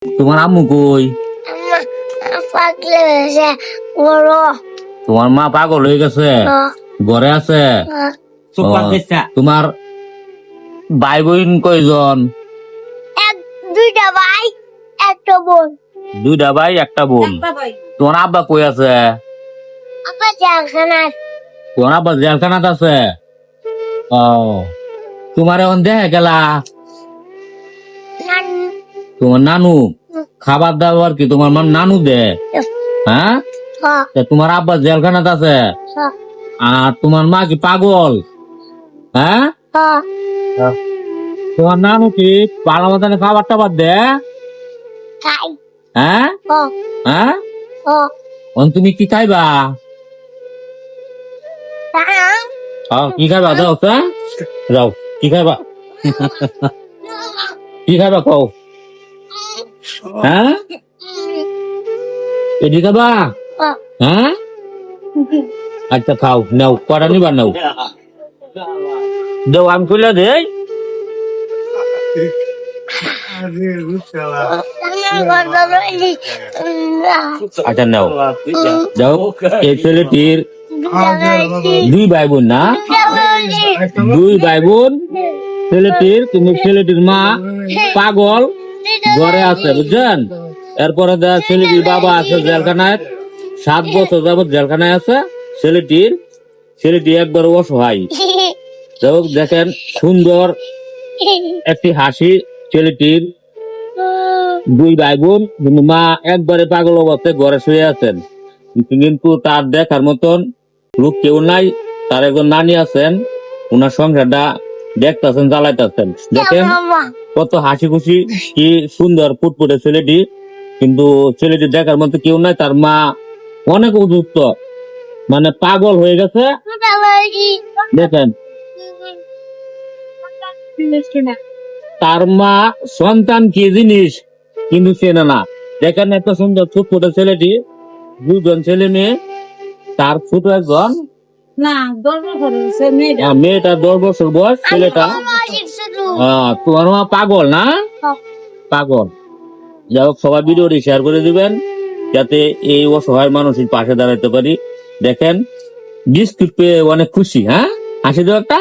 তোমার আম্মু কই? তোমার মা পাগল হয়ে গেছে, ঘরে আছে। তোমার ভাই বোন কয়জন? দুইটা ভাই একটা বোন। দুইটা ভাই একটা বোন। তোমার আব্বা কই আছে? আমার জেলখানায়। তোমার আব্বা জেলখানাত আছে। ও, তোমার এখন দেখে গেলা তোমার নানু খাবার দাবার কি তোমার নানু দে? হ্যাঁ, তোমার আব্বা জেলখানাত আছে আর তোমার মা কি পাগল? হ্যাঁ, তোমার নানু কি ভালো মতন খাবার টাবার দে? হ্যাঁ হ্যাঁ, তুমি কি খাইবা? কি খাইবা? দাও যাও, কি খাইবা? কি খাইবা কও? হ্যাঁ, এটি খাবা? হ্যাঁ, আচ্ছা খাও, নাও, কটা নিবা নাও, দাও আমি খুলে দেই। আচ্ছা নাও, যাও। এই ছেলেটির দুই ভাই বোন না? দুই ভাই বোন। ছেলেটির মা পাগল, ঘরে আছে, বুঝছেন? এরপরে ছেলেটির বাবা আছে জেলখানায়, 7 বছর যাবত জেলখানায় আছে। ছেলেটি একবার অসহায়। দেখেন, সুন্দর একটি হাসি ছেলেটির। দুই ভাই বোন, কিন্তু মা একবারে পাগল অবস্থায় ঘরে শুয়ে আছেন। কিন্তু তার দেখার মতন লোক কেউ নাই। তার একজন নানি আছেন, ওনার সংসারটা দেখতেছেন, জ্বালাইতেছেন। দেখেন কত হাসি খুশি, কি সুন্দর ফুটফুটে ছেলেটি। কিন্তু ছেলেটি দেখার মতো কেউ নাই। তার মা অনেক অসুস্থ, মানে পাগল হয়ে গেছে। দেখেন, তার মা সন্তান কি জিনিস কিন্তু চেনে না। দেখেন এত সুন্দর ফুটফুটে ছেলেটি, 2 জন ছেলে মেয়ে। তার ছোট একজন মেয়েটা 10 বছর বয়স, ছেলেটা। তোমার মা পাগল না? পাগল। যাই হোক, সবাই ভিডিওটি শেয়ার করে দিবেন যাতে এই অসহায় মানুষের পাশে দাঁড়াতে পারি। দেখেন, বিস্কুট পেয়ে অনেক খুশি। হ্যাঁ, হাসি দাও একটা।